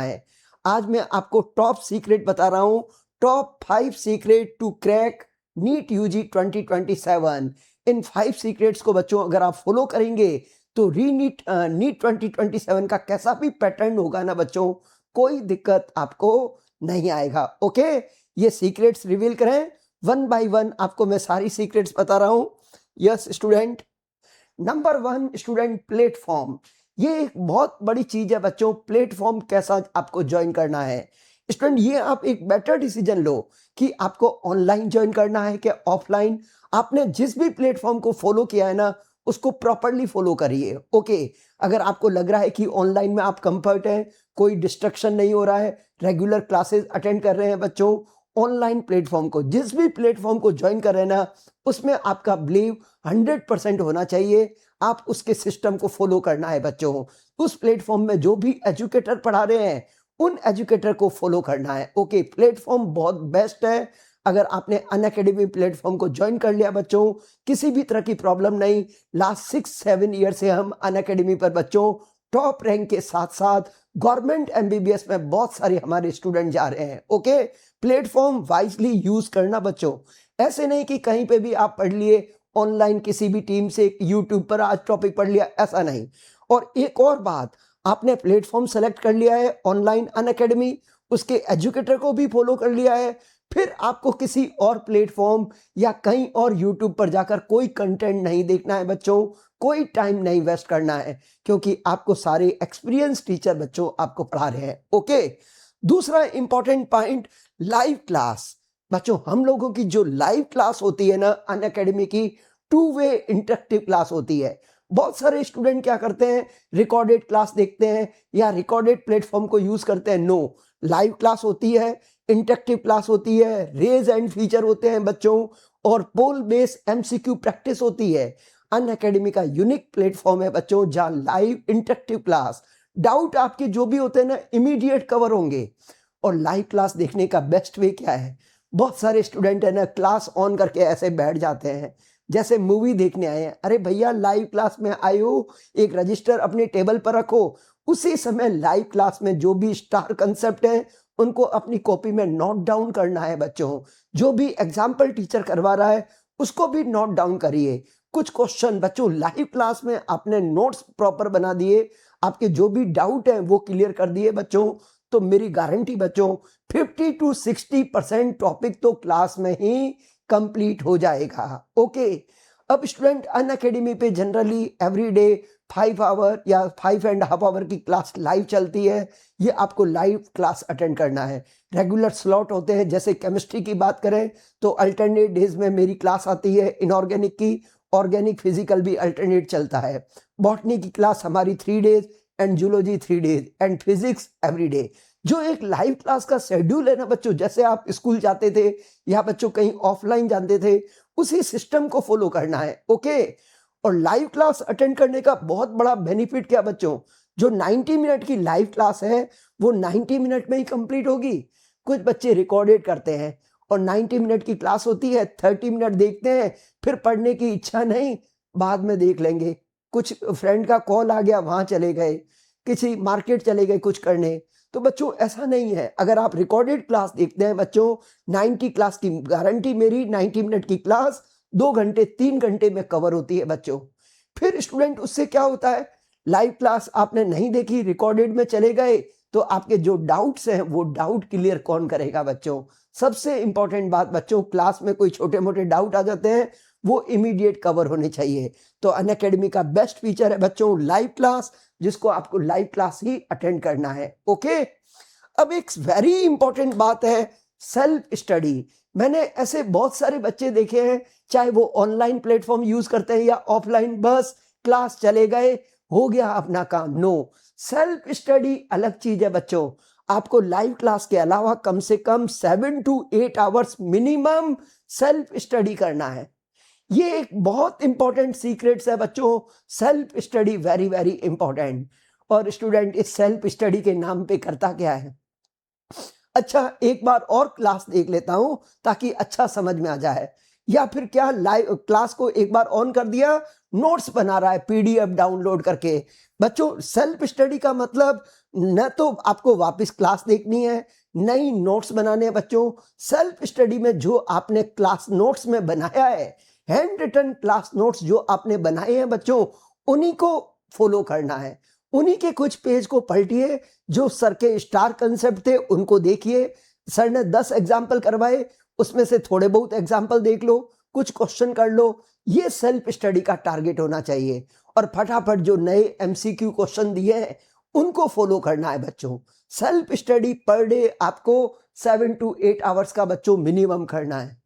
है। आज मैं आपको टॉप सीक्रेट बता रहा हूँ, top 5 secret to crack NEET UG 2027। इन 5 सीक्रेट्स को बच्चों अगर आप फॉलो करेंगे तो नीट 2027 का कैसा भी पैटर्न होगा ना बच्चों, कोई दिक्कत आपको नहीं आएगा। ओके, ये सीक्रेट्स रिवील करें, वन बाय वन आपको मैं सारी सीक्रेट्स बता रहा हूँ। Yes student, number 1 student, platform. ये एक बहुत बड़ी चीज है बच्चों, प्लेटफॉर्म कैसा आपको ज्वाइन करना है। स्टूडेंट, ये आप एक बेटर डिसीजन लो कि आपको ऑनलाइन ज्वाइन करना है कि ऑफलाइन। आपने जिस भी प्लेटफॉर्म को फॉलो किया है ना, उसको प्रॉपरली फॉलो करिए। ओके, अगर आपको लग रहा है कि ऑनलाइन में आप कंफर्ट हैं, कोई डिस्ट्रक्शन नहीं हो रहा है, रेगुलर क्लासेस अटेंड कर रहे हैं बच्चों, ऑनलाइन प्लेटफॉर्म को, जिस भी प्लेटफॉर्म को ज्वाइन कर रहे हैं ना, उसमें आपका बिलीव 100% होना चाहिए। आप उसके सिस्टम को फॉलो करना है बच्चों। उस प्लेटफॉर्म में जो भी एजुकेटर पढ़ा रहे हैं, उन एजुकेटर को फॉलो करना है। ओके, प्लेटफॉर्म बहुत बेस्ट है। अगर आपने अनअकैडमी प्लेटफॉर्म को ज्वाइन कर लिया बच्चों, किसी भी तरह की प्रॉब्लम नहीं। लास्ट 6-7 ईयर से हम अनअकैडमी पर बच्चों टॉप रैंक के साथ साथ गवर्नमेंट एमबीबीएस में बहुत सारे हमारे स्टूडेंट जा रहे हैं। ओके, प्लेटफॉर्म वाइजली यूज करना बच्चों। ऐसे नहीं कि कहीं पे भी आप पढ़ लिए ऑनलाइन, किसी भी टीम से यूट्यूब पर आज टॉपिक पढ़ लिया, ऐसा नहीं। और एक और बात, आपने प्लेटफॉर्म सेलेक्ट कर लिया है ऑनलाइन अनअकैडमी, उसके एजुकेटर को भी फॉलो कर लिया है, फिर आपको किसी और प्लेटफॉर्म या कहीं और यूट्यूब पर जाकर कोई कंटेंट नहीं देखना है बच्चों, कोई टाइम नहीं वेस्ट करना है, क्योंकि आपको सारे एक्सपीरियंस टीचर बच्चों आपको पढ़ा रहे हैं। ओके, दूसरा इंपॉर्टेंट पॉइंट, लाइव क्लास। बच्चों, हम लोगों की जो लाइव क्लास होती है ना अनअकैडमी की, 2 वे इंटरेक्टिव क्लास होती है। बहुत सारे स्टूडेंट क्या करते हैं, रिकॉर्डेड क्लास देखते हैं या रिकॉर्डेड प्लेटफॉर्म को यूज करते हैं। नो, लाइव क्लास होती है, इंटरेक्टिव क्लास होती है, रेज एंड फीचर होते हैं बच्चों, और पोल बेस्ड एमसीक्यू प्रैक्टिस होती है। अनअकैडमी का यूनिक प्लेटफॉर्म है बच्चों, जहां लाइव इंटरेक्टिव क्लास, डाउट आपके जो भी होते हैं ना, इमीडिएट कवर होंगे। और लाइव क्लास देखने का बेस्ट वे क्या है, बहुत सारे स्टूडेंट है ना, क्लास ऑन करके ऐसे बैठ जाते हैं जैसे मूवी देखने आए हैं। अरे भैया, लाइव क्लास में आए हो, एक रजिस्टर अपने टेबल पर रखो, उसी समय लाइव क्लास में जो भी स्टार कंसेप्ट है उनको अपनी कॉपी में नोट डाउन करना है बच्चों। जो भी एग्जाम्पल टीचर करवा रहा है उसको भी नोट डाउन करिए। कुछ क्वेश्चन बच्चों लाइव क्लास में आपने नोट्स प्रॉपर बना दिए, आपके जो भी डाउट है वो क्लियर कर दिए बच्चों, तो मेरी गारंटी बच्चों 50-60% टॉपिक तो क्लास में ही कंप्लीट हो जाएगा। ओके, अब स्टूडेंट अनअकैडमी पे जनरली एवरीडे 5 आवर या 5.5 आवर की क्लास लाइव चलती है। ये आपको लाइव क्लास अटेंड करना है। रेगुलर स्लॉट होते हैं, जैसे केमिस्ट्री की बात करें तो अल्टरनेट डेज में मेरी क्लास आती है इनऑर्गेनिक की, ऑर्गेनिक फिजिकल भी अल्टरनेट चलता है। बॉटनी की क्लास हमारी 3 days and zoology 3 days and physics every day. जो एक लाइव क्लास का शेड्यूल है ना बच्चों, जैसे आप स्कूल जाते थे या बच्चों कहीं ऑफलाइन जानते थे, उसी सिस्टम को फॉलो करना है। ओके, और लाइव क्लास अटेंड करने का बहुत बड़ा बेनिफिट क्या बच्चों, जो 90 मिनट की लाइव क्लास है वो 90 मिनट में ही कंप्लीट होगी। कुछ बच्चे रिकॉर्डेड करते हैं और 90 मिनट की क्लास होती है, 30 मिनट देखते हैं, फिर पढ़ने की इच्छा नहीं, बाद में देख लेंगे। कुछ फ्रेंड का कॉल आ गया, वहां चले गए, किसी मार्केट चले गए कुछ करने। तो बच्चों ऐसा नहीं है। अगर आप रिकॉर्डेड क्लास देखते हैं बच्चों, 90 क्लास की गारंटी मेरी, 90 मिनट की क्लास 2 घंटे 3 घंटे में कवर होती है बच्चों। फिर स्टूडेंट उससे क्या होता है, लाइव क्लास आपने नहीं देखी, रिकॉर्डेड में चले गए, तो आपके जो डाउट्स हैं वो डाउट क्लियर कौन करेगा बच्चों। सबसे इंपॉर्टेंट बात बच्चों, क्लास में कोई छोटे मोटे डाउट आ जाते हैं, वो इमीडिएट कवर होने चाहिए। तो अनअकैडमी का बेस्ट फीचर है बच्चों लाइव क्लास, जिसको आपको लाइव क्लास ही अटेंड करना है। ओके, अब एक वेरी इंपॉर्टेंट बात है, सेल्फ स्टडी। मैंने ऐसे बहुत सारे बच्चे देखे हैं, चाहे वो ऑनलाइन प्लेटफॉर्म यूज करते हैं या ऑफलाइन, बस क्लास चले गए, हो गया अपना काम। नो, सेल्फ स्टडी अलग चीज है बच्चों। आपको लाइव क्लास के अलावा कम से कम 7 to 8 hours minimum self study करना है। ये एक बहुत इंपॉर्टेंट सीक्रेट्स है बच्चों, self study very very important. और स्टूडेंट इस सेल्फ स्टडी के नाम पे करता क्या है, अच्छा एक बार और क्लास देख लेता हूं ताकि अच्छा समझ में आ जाए, या फिर क्या लाइव क्लास को एक बार ऑन कर दिया, नोट्स बना रहा है पीडीएफ डाउनलोड करके। बच्चों सेल्फ स्टडी का मतलब न तो आपको वापस क्लास देखनी है, नई नोट्स बनाने हैं बच्चों। सेल्फ स्टडी में जो आपने क्लास नोट्स में बनाया है, हैंड रिटन क्लास नोट्स जो आपने बनाए हैं बच्चों, उन्हीं को फॉलो करना है। उन्हीं के कुछ पेज को पलटिए, जो सर के स्टार कंसेप्ट थे उनको देखिए। सर ने 10 एग्जाम्पल करवाए, उसमें से थोड़े बहुत एग्जाम्पल देख लो, कुछ क्वेश्चन कर लो। ये सेल्फ स्टडी का टारगेट होना चाहिए। और फटाफट जो नए एमसीक्यू क्वेश्चन दिए हैं उनको फॉलो करना है बच्चों। सेल्फ स्टडी पर डे आपको 7 to 8 आवर्स का बच्चों मिनिमम करना है।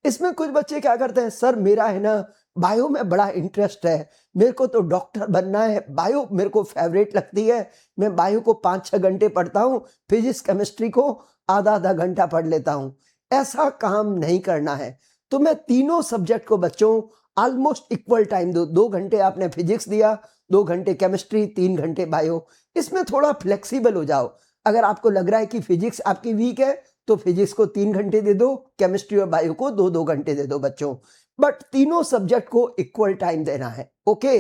इसमें कुछ बच्चे क्या करते हैं, सर मेरा है ना बायो में बड़ा इंटरेस्ट है, मेरे को तो डॉक्टर बनना है, बायो मेरे को फेवरेट लगती है, मैं बायो को 5-6 घंटे पढ़ता हूँ, फिजिक्स केमिस्ट्री को आधा घंटा पढ़ लेता हूँ। ऐसा काम नहीं करना है। तो मैं तीनों सब्जेक्ट को बच्चों ऑलमोस्ट इक्वल टाइम दो। 2 घंटे आपने फिजिक्स दिया, 2 घंटे केमिस्ट्री, 3 घंटे बायो। इसमें थोड़ा फ्लेक्सिबल हो जाओ। अगर आपको लग रहा है कि फिजिक्स आपकी वीक है तो फिजिक्स को 3 घंटे दे दो, केमिस्ट्री और बायो को 2-2 घंटे दे दो बच्चों। बट तीनों सब्जेक्ट को इक्वल टाइम देना है। ओके,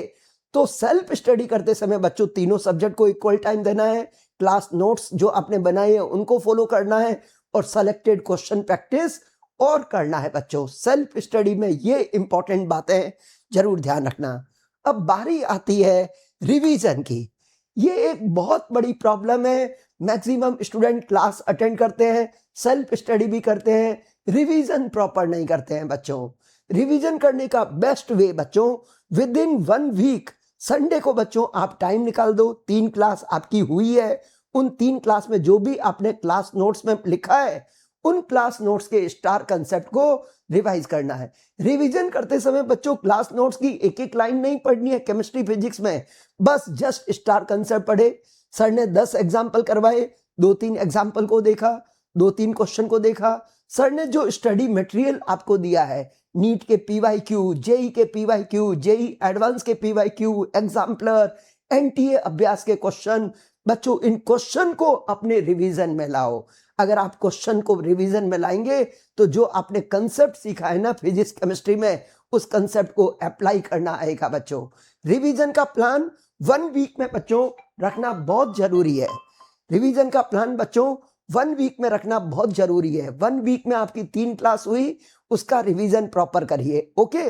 तो सेल्फ स्टडी करते समय बच्चों तीनों सब्जेक्ट को इक्वल टाइम देना है। क्लास नोट्स जो आपने बनाए हैं उनको फॉलो करना है और सेलेक्टेड क्वेश्चन प्रैक्टिस और करना है बच्चों। सेल्फ स्टडी में ये इंपॉर्टेंट बातें जरूर ध्यान रखना। अब बारी आती है रिवीजन की। ये एक बहुत बड़ी प्रॉब्लम है। मैक्सिमम स्टूडेंट क्लास अटेंड करते हैं, सेल्फ स्टडी भी करते हैं, रिवीजन प्रॉपर नहीं करते हैं बच्चों। रिवीजन करने का बेस्ट वे बच्चों, विद इन 1 वीक संडे को बच्चों आप टाइम निकाल दो। 3 क्लास आपकी हुई है, उन 3 क्लास में जो भी आपने क्लास नोट्स में लिखा है उन क्लास नोट्स के स्टार कंसेप्ट को रिवाइज करना है। रिवीजन करते समय बच्चों क्लास नोट्स की एक एक लाइन नहीं पढ़नी है केमिस्ट्री फिजिक्स में, बस जस्ट स्टार कंसेप्ट पढ़े। सर ने 10 एग्जाम्पल करवाए, 2-3 एग्जाम्पल को देखा, 2-3 क्वेश्चन को देखा। सर ने जो स्टडी मटेरियल आपको दिया है, नीट के पीवाईक्यू, जेई के पीवाईक्यू, जेई एडवांस के पीवाईक्यू, एग्जाम्पलर, एनटीए अभ्यास के क्वेश्चन, बच्चों इन क्वेश्चन को अपने रिवीजन में लाओ। अगर आप क्वेश्चन को रिवीजन में लाएंगे तो जो आपने कंसेप्ट सीखा है ना फिजिक्स केमिस्ट्री में, उस कंसेप्ट को अप्लाई करना आएगा बच्चों। रिवीजन का प्लान 1 वीक में बच्चों रखना बहुत जरूरी है। रिवीजन का प्लान बच्चों 1 वीक में रखना बहुत जरूरी है। 1 वीक में आपकी 3 क्लास हुई, उसका रिवीजन प्रॉपर करिए। ओके,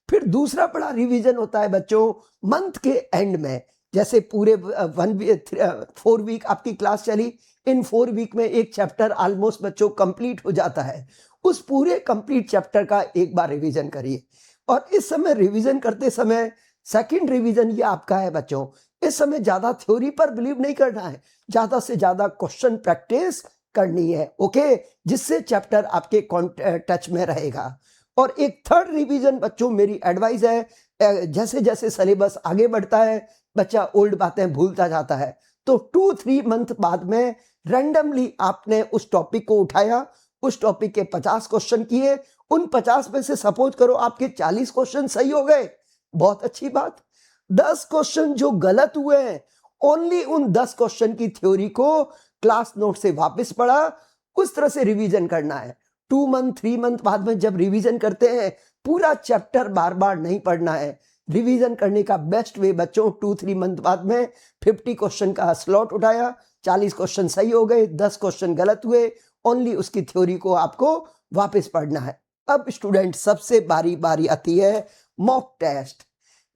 फिर दूसरा बड़ा रिवीजन होता है बच्चों मंथ के एंड में। जैसे पूरे 4 वीक आपकी क्लास चली, इन 4 वीक में एक चैप्टर ऑलमोस्ट बच्चों कंप्लीट हो जाता है। उस पूरे कंप्लीट चैप्टर का एक बार रिवीजन करिए। और इस समय रिवीजन करते समय सेकंड रिवीजन ये आपका है बच्चों। इस समय ज्यादा थ्योरी पर बिलीव नहीं करना है, ज्यादा से ज्यादा क्वेश्चन प्रैक्टिस करनी है। ओके, जिससे चैप्टर आपके टच में रहेगा। और एक थर्ड रिवीजन बच्चों मेरी एडवाइस है, जैसे जैसे सिलेबस आगे बढ़ता है बच्चा ओल्ड बातें भूलता जाता है, तो 2-3 मंथ बाद में रैंडमली आपने उस टॉपिक को उठाया, उस टॉपिक के 50 क्वेश्चन किए, उन 50 में से सपोज करो आपके 40 क्वेश्चन सही हो गए, बहुत अच्छी बात। 10 क्वेश्चन जो गलत हुए हैं, ओनली उन 10 क्वेश्चन की थ्योरी को क्लास नोट से वापस पढ़ा, उस तरह से रिवीजन करना है। 2 मंथ 3 मंथ बाद में जब रिवीजन करते हैं, पूरा चैप्टर बार बार नहीं पढ़ना है। रिवीजन करने का बेस्ट वे बच्चों 2-3 मंथ बाद में 50 क्वेश्चन का स्लॉट उठाया, 40 क्वेश्चन सही हो गए, 10 क्वेश्चन गलत हुए, ओनली उसकी थ्योरी को आपको वापस पढ़ना है। अब स्टूडेंट सबसे बारी बारी आती है मॉक टेस्ट।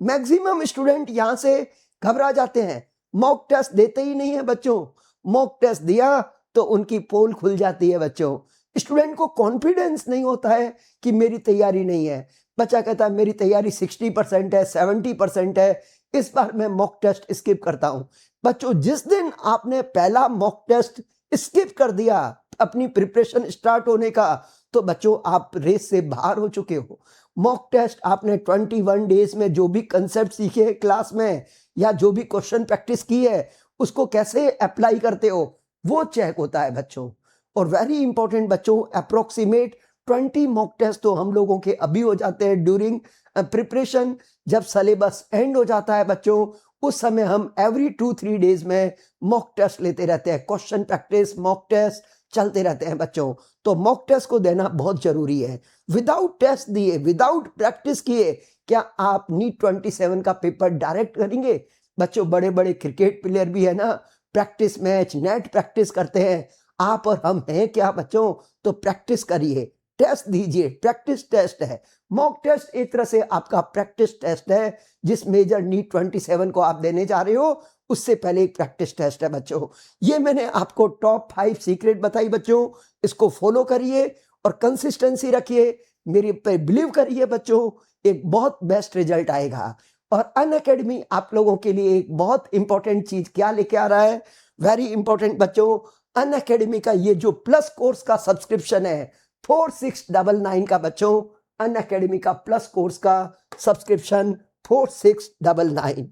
मैक्सिमम स्टूडेंट यहां से घबरा जाते हैं, मॉक टेस्ट देते ही नहीं है बच्चों। मॉक टेस्ट दिया तो उनकी पोल खुल जाती है बच्चों। स्टूडेंट को कॉन्फिडेंस नहीं होता है कि मेरी तैयारी नहीं है। बच्चा कहता है मेरी तैयारी 60% है, 70% है, इस बार मैं मॉक टेस्ट स्किप करता हूं। बच्चों जिस दिन आपने पहला मॉक टेस्ट स्किप कर दिया अपनी प्रिपरेशन स्टार्ट होने का, तो बच्चों आप रेस से बाहर हो चुके हो। मॉक टेस्ट आपने 21 डेज में जो भी कंसेप्ट सीखे हैं क्लास में, या जो भी क्वेश्चन प्रैक्टिस की है, उसको कैसे अप्लाई करते हो वो चेक होता है बच्चों। और वेरी इंपॉर्टेंट बच्चों, अप्रोक्सीमेट 20 मॉक टेस्ट तो हम लोगों के अभी हो जाते हैं ड्यूरिंग प्रिपरेशन। जब सिलेबस एंड हो जाता है बच्चों, उस समय हम एवरी 2-3 डेज में मॉक टेस्ट लेते रहते हैं। क्वेश्चन प्रैक्टिस, मॉक टेस्ट चलते रहते हैं बच्चों। तो मॉक टेस्ट को देना बहुत जरूरी है। विदाउट टेस्ट दिए, विदाउट प्रैक्टिस किए, क्या आप नीट 27 का पेपर डायरेक्ट करेंगे? बच्चों बड़े बड़े क्रिकेट प्लेयर भी है ना, प्रैक्टिस मैच, नेट प्रैक्टिस करते हैं। आप और हम हैं क्या बच्चों? तो प्रैक्टिस करिए, टेस्ट दीजिए, प्रैक्टिस टेस्ट है। मॉक टेस्ट एक तरह से आपका प्रैक्टिस टेस्ट है, जिस मेजर नीट 27 को आप देने जा रहे हो उससे पहले एक प्रैक्टिस टेस्ट है बच्चों। ये मैंने आपको टॉप 5 सीक्रेट बताई बच्चों, इसको फॉलो करिए और कंसिस्टेंसी रखिए, मेरे पे बिलीव करिए बच्चों, एक बहुत बेस्ट रिजल्ट आएगा। और अनअकैडमी आप लोगों के लिए एक बहुत इंपॉर्टेंट चीज क्या लेके आ रहा है, वेरी इंपॉर्टेंट बच्चों। अनअकैडमी का ये जो प्लस कोर्स का सब्सक्रिप्शन है 4699 का बच्चों, अनअकैडमी का प्लस कोर्स का सब्सक्रिप्शन 4699,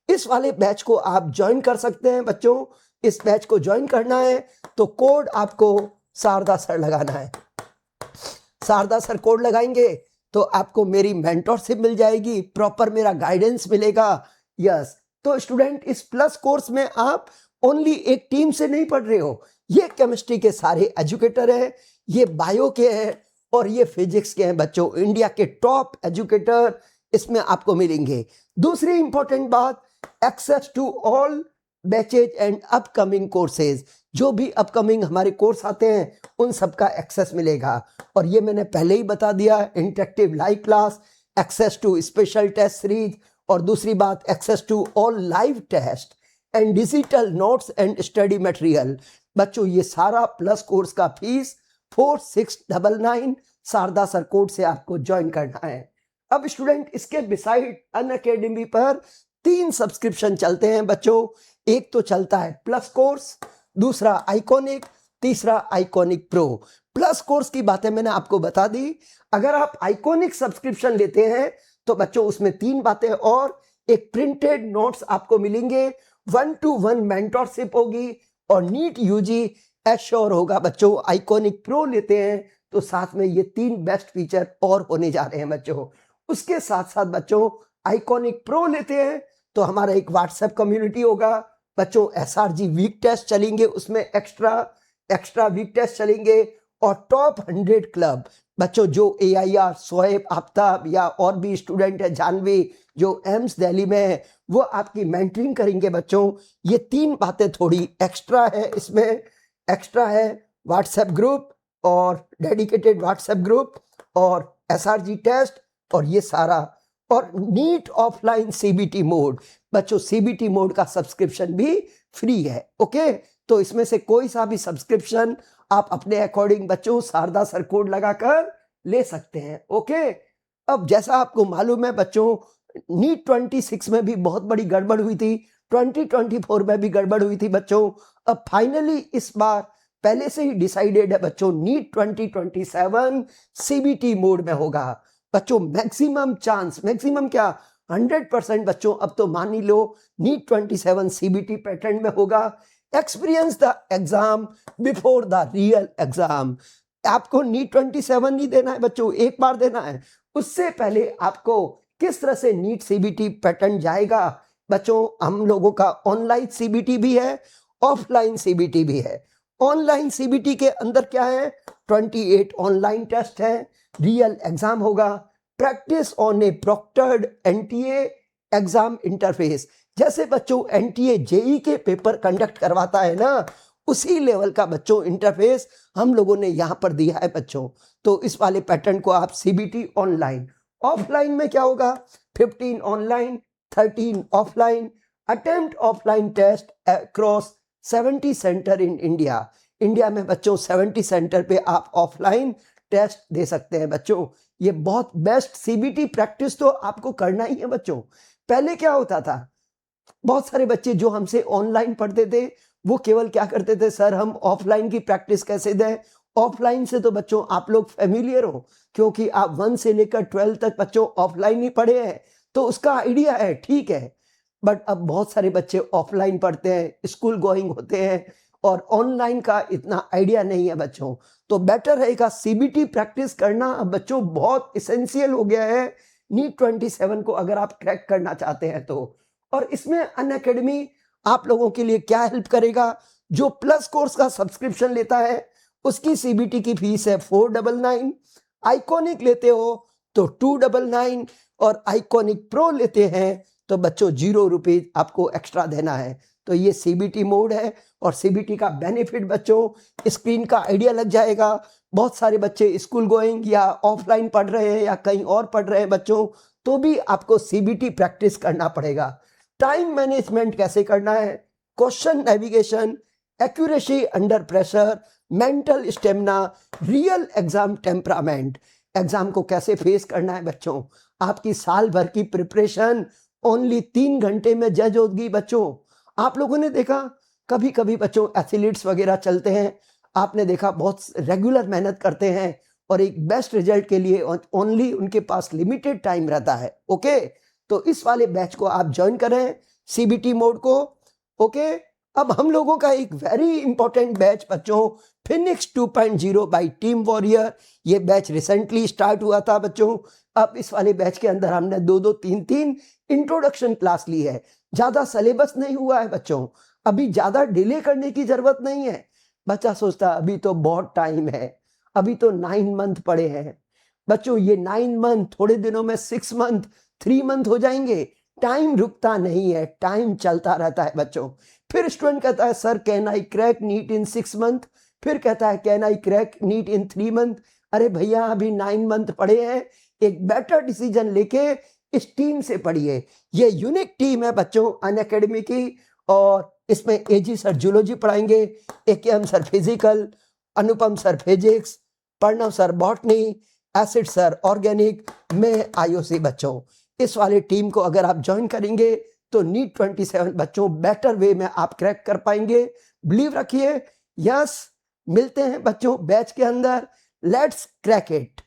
इस वाले बैच को आप ज्वाइन कर सकते हैं बच्चों। इस बैच को ज्वाइन करना है तो कोड आपको शारदा सर लगाना है। शारदा सर कोड लगाएंगे तो आपको मेरी मेंटरशिप मिल जाएगी, प्रॉपर मेरा गाइडेंस मिलेगा। यस, तो स्टूडेंट इस प्लस कोर्स में आप ओनली एक टीम से नहीं पढ़ रहे हो, ये केमिस्ट्री के सारे एजुकेटर हैं, ये बायो के हैं और ये फिजिक्स के हैं बच्चों। इंडिया के टॉप एजुकेटर इसमें आपको मिलेंगे। दूसरी इंपॉर्टेंट बात, access to all batches and upcoming courses, जो भी अपकमिंग हमारे कोर्स आते हैं उन सब का एक्सेस मिलेगा। और ये मैंने पहले ही बता दिया, interactive live class, access to special test series, और दूसरी बात access to all live test and digital notes and study material. बच्चों ये सारा प्लस कोर्स का फीस 4699 शारदा सर कोड से आपको ज्वाइन करना है। अब स्टूडेंट इसके बिसाइड अनअकैडमी पर 3 सब्सक्रिप्शन चलते हैं बच्चों। एक तो चलता है प्लस कोर्स, दूसरा आइकॉनिक, तीसरा आइकॉनिक प्रो। प्लस कोर्स की बातें मैंने आपको बता दी। अगर आप आइकॉनिक सब्सक्रिप्शन लेते हैं तो बच्चों उसमें 3 बातें और, एक प्रिंटेड नोट्स आपको मिलेंगे, 1-to-1 मेंटरशिप होगी और नीट यूजी एश्योर होगा बच्चों। आइकॉनिक प्रो लेते हैं तो साथ में ये 3 बेस्ट फीचर और होने जा रहे हैं बच्चों। उसके साथ साथ बच्चों आइकॉनिक प्रो लेते हैं तो हमारा एक व्हाट्सएप कम्युनिटी होगा बच्चों, एसआरजी वीक टेस्ट चलेंगे, उसमें एक्स्ट्रा वीक टेस्ट चलेंगे, और टॉप 100 क्लब बच्चों, जो AIR, सोहेब, आफ्ताब या और भी स्टूडेंट है, जानवी जो एम्स दिल्ली में है, वो आपकी मेंटरिंग करेंगे बच्चों। ये 3 बातें थोड़ी एक्स्ट्रा है, इसमें एक्स्ट्रा है व्हाट्सएप ग्रुप और डेडिकेटेड व्हाट्सएप ग्रुप और एसआरजी टेस्ट और ये सारा, और नीट ऑफलाइन CBT मोड बच्चों, CBT मोड का सब्सक्रिप्शन भी फ्री है। ओके, तो इसमें से कोई सा भी सब्सक्रिप्शन आप अपने अकॉर्डिंग बच्चों शारदा सर कोड लगाकर ले सकते हैं। ओके, अब जैसा आपको मालूम है बच्चों, नीट 26 में भी बहुत बड़ी गड़बड़ हुई थी, 2024 में भी गड़बड़ हुई थी बच्चों। अब फाइनली इस बार पहले से ही डिसाइडेड है बच्चों, नीट 2027 CBT मोड में होगा बच्चों। मैक्सिमम चांस, मैक्सिमम क्या, 100% बच्चों अब तो मान ही लो नीट 27 CBT पैटर्न में होगा। Experience the exam before the real exam. आपको नीट 27 नहीं देना है बच्चों, एक बार देना है, उससे पहले आपको किस तरह से नीट CBT पैटर्न जाएगा बच्चों। हम लोगों का ऑनलाइन CBT भी है, ऑफलाइन CBT भी है। ऑनलाइन CBT के अंदर क्या है, 28 ऑनलाइन टेस्ट है, रियल एग्जाम होगा, practice on A proctored NTA exam interface. जैसे बच्चों NTA JEE के पेपर कंडक्ट करवाता है ना, उसी लेवल का बच्चों इंटरफेस हम लोगों ने यहां पर दिया है बच्चों। तो इस वाले पैटर्न को आप CBT ऑनलाइन, ऑफलाइन में क्या होगा, 15 online, 13 offline, attempt offline test across 70 centre in India. India में बच्चों 70 सेंटर पे आप ऑफलाइन टेस्ट दे सकते हैं बच्चों। ये बहुत बेस्ट CBT प्रैक्टिस तो आपको करना ही है बच्चों। पहले क्या होता था, बहुत सारे बच्चे जो हमसे ऑनलाइन पढ़ते थे वो केवल क्या करते थे, सर हम ऑफलाइन की प्रैक्टिस कैसे दें। ऑफलाइन से तो बच्चों आप लोग फेमिलियर हो, क्योंकि आप 1 से लेकर 12 तक बच्चों ऑफलाइन ही पढ़े हैं, तो उसका आइडिया है, ठीक है। बट अब बहुत सारे बच्चे ऑफलाइन पढ़ते हैं, स्कूल गोइंग होते हैं, और ऑनलाइन का इतना आइडिया नहीं है बच्चों। तो बेटर रहेगा CBT प्रैक्टिस करना अब बच्चों बहुत इसेंशियल हो गया है नीट 27 को अगर आप क्रैक करना चाहते हैं तो। और इसमें अनअकैडमी आप लोगों के लिए क्या हेल्प करेगा, जो प्लस कोर्स का सब्सक्रिप्शन लेता है उसकी CBT की फीस है 499, आइकॉनिक लेते हो तो 299, और आइकॉनिक प्रो लेते हैं तो बच्चों 0 रुपीज आपको एक्स्ट्रा देना है। तो ये सीबीटी मोड है और सीबीटी का बेनिफिट बच्चों स्क्रीन का आइडिया लग जाएगा। बहुत सारे बच्चे स्कूल गोइंग या ऑफलाइन पढ़ रहे हैं या कहीं और पढ़ रहे हैं बच्चों, तो भी आपको सीबीटी प्रैक्टिस करना पड़ेगा। टाइम मैनेजमेंट कैसे करना है, question navigation, accuracy under pressure, mental stamina, real exam temperament, exam को कैसे फेस करना है बच्चों। आपकी साल भर की प्रिपरेशन ओनली 3 घंटे में जज होगी बच्चों। आप लोगों ने देखा कभी कभी बच्चों एथलीट्स वगैरह चलते हैं, आपने देखा बहुत रेगुलर मेहनत करते हैं और एक बेस्ट रिजल्ट के लिए ओनली उनके पास लिमिटेड टाइम रहता है। ओके, तो इस वाले बैच को आप ज्वाइन करें, सीबीटी मोड को। ओके, अब हम लोगों का एक वेरी इंपॉर्टेंट बैच बच्चों, फिनिक्स 2.0 बाय टीम वॉरियर, ये बैच रिसेंटली स्टार्ट हुआ था बच्चों। अब इस वाले बैच के अंदर हमने 2-2, 3-3 इंट्रोडक्शन क्लास ली है। ज्यादा सिलेबस नहीं हुआ है बच्चों, अभी ज्यादा डिले करने की जरूरत नहीं है। बच्चा सोचता अभी तो बहुत टाइम है, अभी तो 9 मंथ पड़े हैं बच्चों। ये 9 मंथ थोड़े दिनों में 6 मंथ, 3 मंथ हो जाएंगे। टाइम रुकता नहीं है, टाइम चलता रहता है बच्चों। फिर स्टूडेंट कहता है sir can I crack NEET in 6 month, फिर कहता है can I crack NEET in 3 month. अरे भैया अभी 9 मंथ पड़े हैं, एक बेटर डिसीजन लेके इस टीम से पढ़िए। ये यूनिक टीम है बच्चों अनअकैडमी की, और इसमें एजी सर जूलॉजी पढ़ाएंगे, AKM sir physical, Anupam sir physics, Pranav sir botany, एसिड सर ऑर्गेनिक, मैं आईओसी बच्चों। इस वाले टीम को अगर आप ज्वाइन करेंगे तो नीट 27 बच्चों बेटर वे में आप क्रैक कर पाएंगे। बिलीव रखिए। यस, मिलते हैं बच्चों बैच के अंदर। Let's crack it.